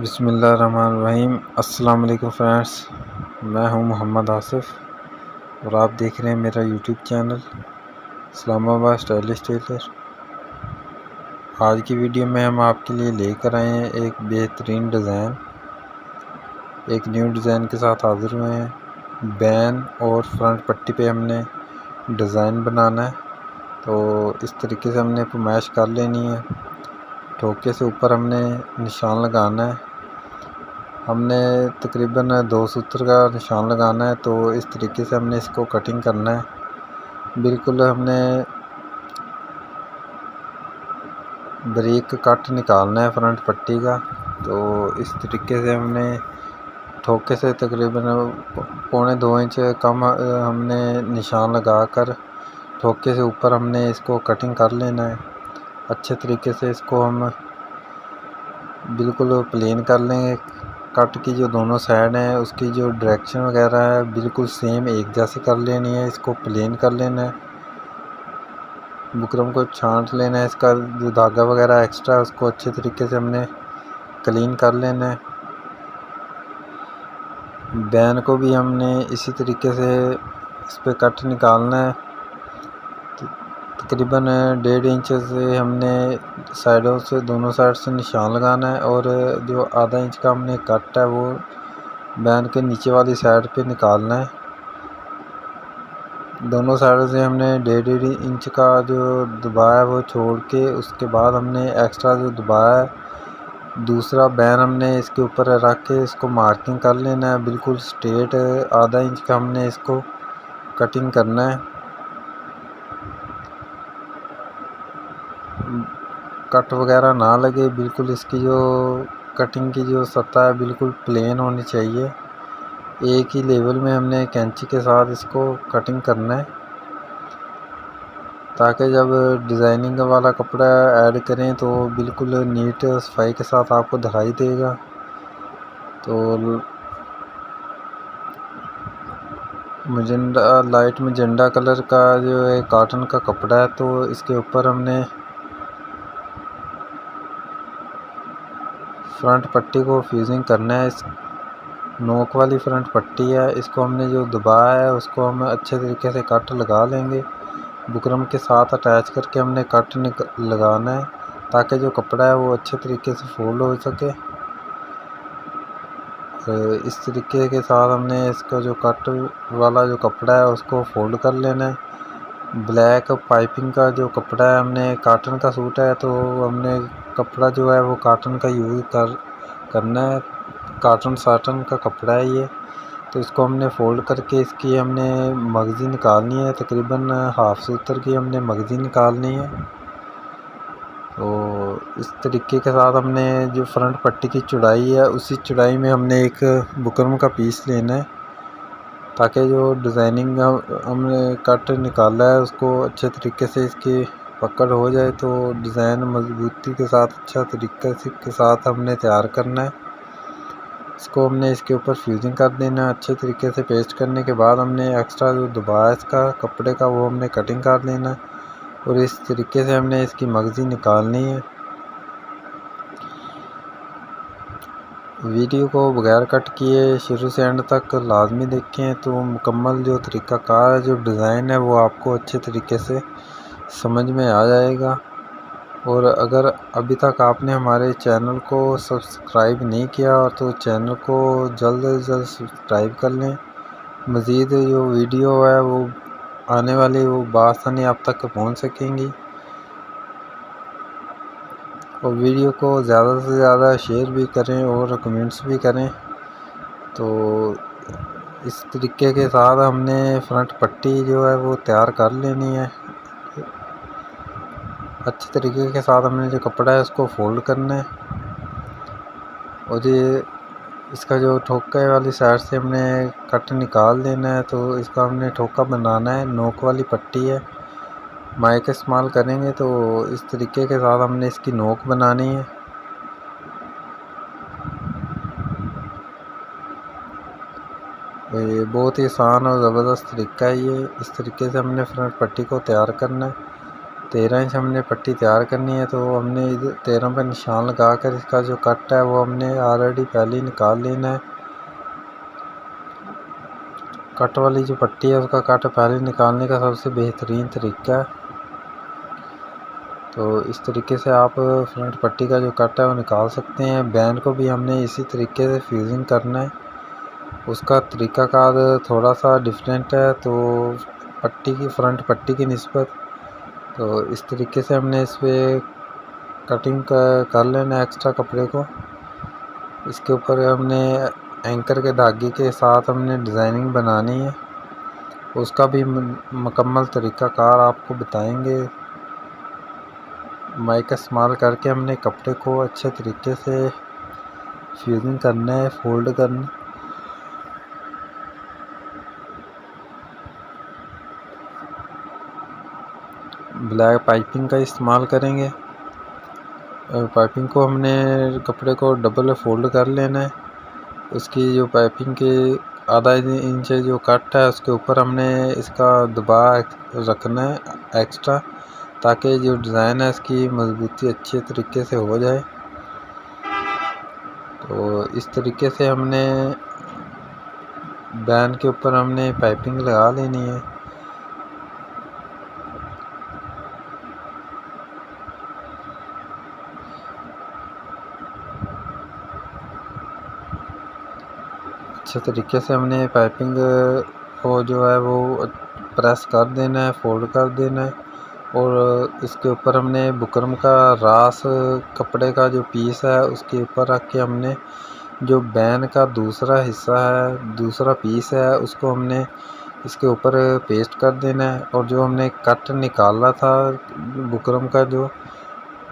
बिस्मिल्लाहिर्रहमानिर्रहीम। अस्सलाम वालेकुम फ्रेंड्स, मैं हूं मोहम्मद आसिफ और आप देख रहे हैं मेरा YouTube channel Islamabad stylish tailor. आज की वीडियो में हम आपके लिए लेकर आए हैं एक बेहतरीन डिज़ाइन, एक न्यू डिज़ाइन के साथ हाज़िर हुए हैं। बैन और फ्रंट पट्टी पे हमने डिज़ाइन बनाना है, तो इस तरीके से हमने फरमाइश कर लेनी है। ठोके से ऊपर हमने निशान लगाना है। हमने तकरीबन 2 सूत्र का निशान लगाना है, तो इस तरीके से हमने इसको कटिंग करना है। बिल्कुल हमने बारीक कट निकालना है फ्रंट पट्टी का। तो इस तरीके से हमने ठोके से तकरीबन 1.25 इंच कम हमने निशान लगाकर ठोके से ऊपर हमने इसको कटिंग कर लेना है। अच्छे तरीके से इसको हम बिल्कुल प्लेन कर लेंगे। कट की जो दोनों साइड हैं उसकी जो डायरेक्शन वगैरह है बिल्कुल सेम एक जैसी कर लेनी है। इसको प्लेन कर लेना है, बुकरम को छांट लेना है। इसका जो धागा वगैरह एक्स्ट्रा है उसको अच्छे तरीके से हमने क्लीन कर लेना है। बैन को भी हमने इसी तरीके से इस पर कट निकालना है। तकरीबन 1.5 इंच से हमने साइडों से दोनों साइड से निशान लगाना है, और जो आधा इंच का हमने कट है वो बैन के नीचे वाली साइड पे निकालना है। दोनों साइड से हमने 1.5 इंच का जो दबाया है वो छोड़ के उसके बाद हमने एक्स्ट्रा जो दबाया है दूसरा बैन हमने इसके ऊपर रख के इसको मार्किंग कर लेना है। बिल्कुल स्ट्रेट आधा इंच का हमने इसको कटिंग करना है। कट वगैरह ना लगे, बिल्कुल इसकी जो कटिंग की जो सतह है बिल्कुल प्लेन होनी चाहिए। एक ही लेवल में हमने कैंची के साथ इसको कटिंग करना है, ताकि जब डिज़ाइनिंग वाला कपड़ा ऐड करें तो बिल्कुल नीट सफाई के साथ आपको दिखाई देगा। तो लाइट मजेंडा कलर का जो है कॉटन का कपड़ा है, तो इसके ऊपर हमने फ्रंट पट्टी को फ्यूजिंग करना है। इस नोक वाली फ्रंट पट्टी है, इसको हमने जो दबाया है उसको हम अच्छे तरीके से कट लगा लेंगे। बुकरम के साथ अटैच करके हमने कट लगाना है, ताकि जो कपड़ा है वो अच्छे तरीके से फोल्ड हो सके। इस तरीके के साथ हमने इसका जो कट वाला जो कपड़ा है उसको फोल्ड कर लेना है। ब्लैक पाइपिंग का जो कपड़ा है, हमने कॉटन का सूट है तो हमने कपड़ा जो है वो कॉटन का यूज़ करना है। कॉटन साटन का कपड़ा है ये, तो इसको हमने फोल्ड करके इसकी हमने मगज़ी निकालनी है। तकरीबन हाफ सूत्र की हमने मगज़ी निकालनी है। तो इस तरीके के साथ हमने जो फ्रंट पट्टी की चौड़ाई है उसी चौड़ाई में हमने एक बुकरम का पीस लेना है, ताकि जो डिज़ाइनिंग हमने कट निकाला है उसको अच्छे तरीके से इसकी पकड़ हो जाए। तो डिज़ाइन मजबूती के साथ अच्छा तरीके के साथ हमने तैयार करना है। इसको हमने इसके ऊपर फ्यूजिंग कर देना है। अच्छे तरीके से पेस्ट करने के बाद हमने एक्स्ट्रा जो दबाया इसका कपड़े का वो हमने कटिंग कर लेना है, और इस तरीके से हमने इसकी मगज़ी निकालनी है। वीडियो को बगैर कट किए शुरू से एंड तक लाजमी देखें, तो मुकम्मल जो तरीक़ाकार है, जो डिज़ाइन है वो आपको अच्छे तरीके से समझ में आ जाएगा। और अगर अभी तक आपने हमारे चैनल को सब्सक्राइब नहीं किया तो चैनल को जल्द से जल्द सब्सक्राइब कर लें। मज़ीद जो वीडियो है वो आने वाली वो बआसानी आप तक पहुंच सकेंगी। और वीडियो को ज़्यादा से ज़्यादा शेयर भी करें और कमेंट्स भी करें। तो इस तरीके के साथ हमने फ्रंट पट्टी जो है वो तैयार कर लेनी है। अच्छे तरीके के साथ हमने जो कपड़ा है उसको फोल्ड करना है, और ये इसका जो ठोका वाली साइड से हमने कट निकाल देना है। तो इसका हमने ठोका बनाना है, नोक वाली पट्टी है। माइक इस्तेमाल करेंगे तो इस तरीके के साथ हमने इसकी नोक बनानी है। ये बहुत ही आसान और ज़बरदस्त तरीका है ये। इस तरीके से हमने फ्रंट पट्टी को तैयार करना है। 13 इंच हमने पट्टी तैयार करनी है। तो हमने इधर 13 पर निशान लगा कर इसका जो कट है वो हमने ऑलरेडी पहले ही निकाल लेना है। कट वाली जो पट्टी है उसका कट पहले निकालने का सबसे बेहतरीन तरीका है। तो इस तरीके से आप फ्रंट पट्टी का जो कट है वो निकाल सकते हैं। बैंड को भी हमने इसी तरीके से फ्यूजिंग करना है। उसका तरीक़ाकार थोड़ा सा डिफरेंट है तो पट्टी की फ्रंट पट्टी की निस्बत। तो इस तरीके से हमने इस पर कटिंग कर लेना एक्स्ट्रा कपड़े को। इसके ऊपर हमने एंकर के धागे के साथ हमने डिज़ाइनिंग बनानी है। उसका भी मुकम्मल तरीक़ाकार आपको बताएंगे। माइक का इस्तेमाल करके हमने कपड़े को अच्छे तरीके से फ्यूजिंग करना है, फोल्ड करना। ब्लैक पाइपिंग का इस्तेमाल करेंगे। पाइपिंग को हमने कपड़े को डबल फोल्ड कर लेना है। उसकी जो पाइपिंग की आधा इंच जो कट है उसके ऊपर हमने इसका दबाव रखना है एक्स्ट्रा, ताकि जो डिज़ाइन है इसकी मजबूती अच्छे तरीके से हो जाए। तो इस तरीके से हमने बैंड के ऊपर हमने पाइपिंग लगा लेनी है। अच्छे तरीके से हमने पाइपिंग को जो है वो प्रेस कर देना है, फोल्ड कर देना है। और इसके ऊपर हमने बुकरम का रास कपड़े का जो पीस है उसके ऊपर रख के हमने जो बैन का दूसरा हिस्सा है, दूसरा पीस है, उसको हमने इसके ऊपर पेस्ट कर देना है। और जो हमने कट निकाला था बुकरम का, जो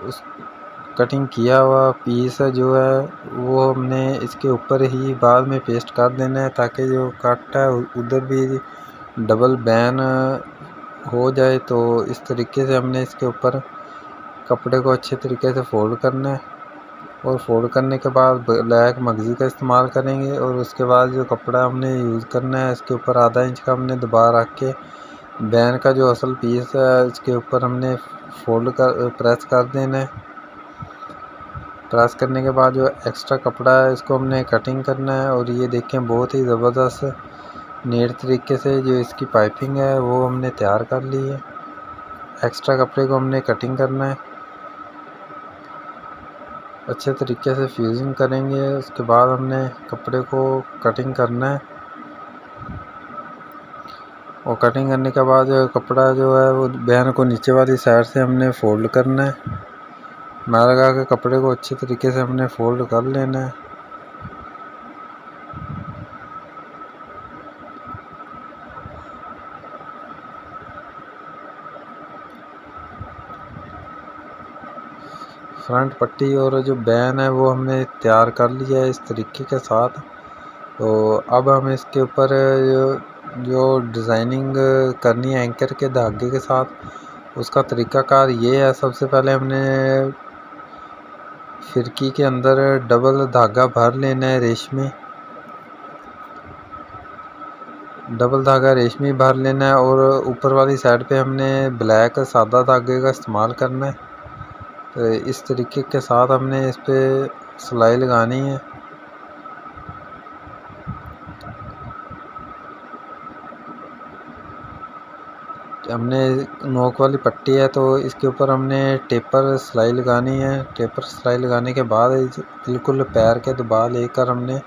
उस कटिंग किया हुआ पीस है जो है वो हमने इसके ऊपर ही बाद में पेस्ट कर देना है, ताकि जो कट है उधर भी डबल बैन हो जाए। तो इस तरीके से हमने इसके ऊपर कपड़े को अच्छे तरीके से फोल्ड करना है। और फोल्ड करने के बाद ब्लैक मगजी का इस्तेमाल करेंगे। और उसके बाद जो कपड़ा हमने यूज़ करना है इसके ऊपर आधा इंच का हमने दबाव रख के बैन का जो असल पीस है इसके ऊपर हमने फोल्ड कर प्रेस कर देना है। प्रेस करने के बाद जो एक्स्ट्रा कपड़ा है इसको हमने कटिंग करना है। और ये देखें बहुत ही ज़बरदस्त नीट तरीके से जो इसकी पाइपिंग है वो हमने तैयार कर ली है। एक्स्ट्रा कपड़े को हमने कटिंग करना है, अच्छे तरीके से फ्यूजिंग करेंगे। उसके बाद हमने कपड़े को कटिंग करना है। और कटिंग करने के बाद कपड़ा जो है वो बैन को नीचे वाली साइड से हमने फोल्ड करना है। मैं लगा के कपड़े को अच्छे तरीके से हमने फोल्ड कर लेना है। फ्रंट पट्टी और जो बैन है वो हमने तैयार कर लिया है इस तरीके के साथ। तो अब हम इसके ऊपर जो डिज़ाइनिंग करनी है एंकर के धागे के साथ, उसका तरीक़ाकार ये है। सबसे पहले हमने फिरकी के अंदर डबल धागा भर लेना है रेशमी, डबल धागा रेशमी भर लेना है। और ऊपर वाली साइड पे हमने ब्लैक सादा धागे का इस्तेमाल करना है। तो इस तरीके के साथ हमने इस पर सिलाई लगानी है। हमने नोक वाली पट्टी है तो इसके ऊपर हमने टेपर सिलाई लगानी है। टेपर सिलाई लगाने के बाद बिल्कुल पैर के दबाव लेकर हमने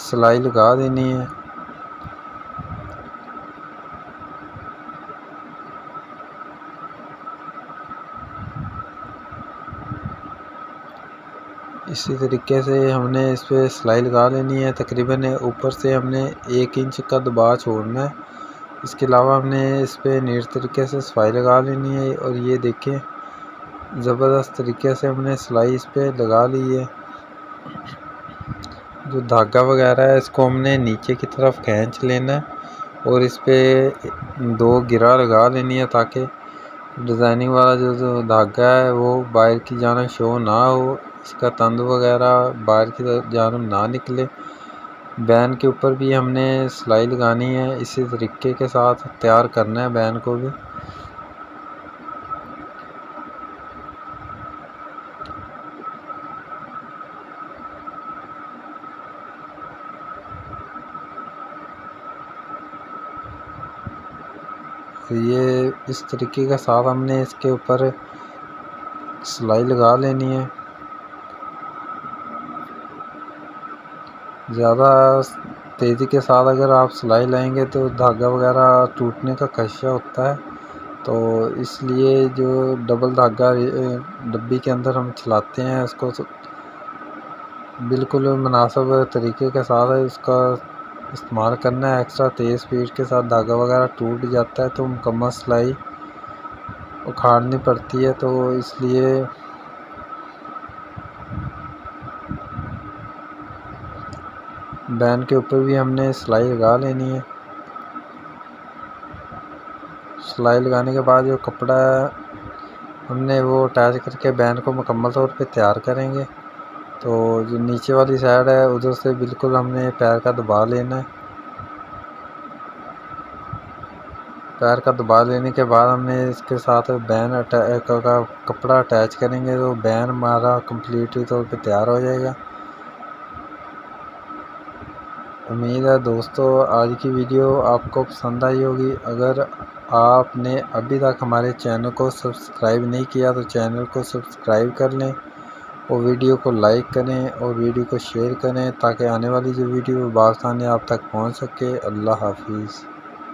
सिलाई लगा देनी है। इसी तरीके से हमने इस पर सिलाई लगा लेनी है। तकरीबन ऊपर से हमने 1 इंच का दबाव छोड़ना है। इसके अलावा हमने इस पर नीट तरीके से सिलाई लगा लेनी है। और ये देखें ज़बरदस्त तरीके से हमने सिलाई इस पर लगा ली है। जो धागा वगैरह है इसको हमने नीचे की तरफ खींच लेना है और इस पर 2 गिरा लगा लेनी है, ताकि डिज़ाइनिंग वाला जो धागा है वो बाहर की जानिब शो ना हो, इसका तंद वगैरह बाहर की जानिब ना निकले। बैन के ऊपर भी हमने सिलाई लगानी है, इसी तरीके के साथ तैयार करना है बैन को भी। ये इस तरीके के साथ हमने इसके ऊपर सिलाई लगा लेनी है। ज़्यादा तेज़ी के साथ अगर आप सिलाई लाएंगे तो धागा वगैरह टूटने का खदशा होता है, तो इसलिए जो डबल धागा डब्बी के अंदर हम चलाते हैं उसको बिल्कुल मुनासिब तरीके के साथ इसका इस्तेमाल करना है। एक्स्ट्रा तेज़ स्पीड के साथ धागा वगैरह टूट जाता है तो मुकम्मल सिलाई उखाड़नी पड़ती है, तो इसलिए बैन के ऊपर भी हमने सिलाई लगा लेनी है। सिलाई लगाने के बाद जो कपड़ा हमने वो अटैच करके बैन को मुकम्मल तौर पे तैयार करेंगे। तो जो नीचे वाली साइड है उधर से बिल्कुल हमने पैर का दबा लेना है। पैर का दबा लेने के बाद हमने इसके साथ बैन का कपड़ा अटैच करेंगे तो बैन हमारा कम्प्लीटली तौर पे तैयार हो जाएगा। उम्मीद है दोस्तों आज की वीडियो आपको पसंद आई होगी। अगर आपने अभी तक हमारे चैनल को सब्सक्राइब नहीं किया तो चैनल को सब्सक्राइब कर लें और वीडियो को लाइक करें और वीडियो को शेयर करें ताकि आने वाली जो वीडियो बआसानी आप तक पहुंच सके। अल्लाह हाफिज़।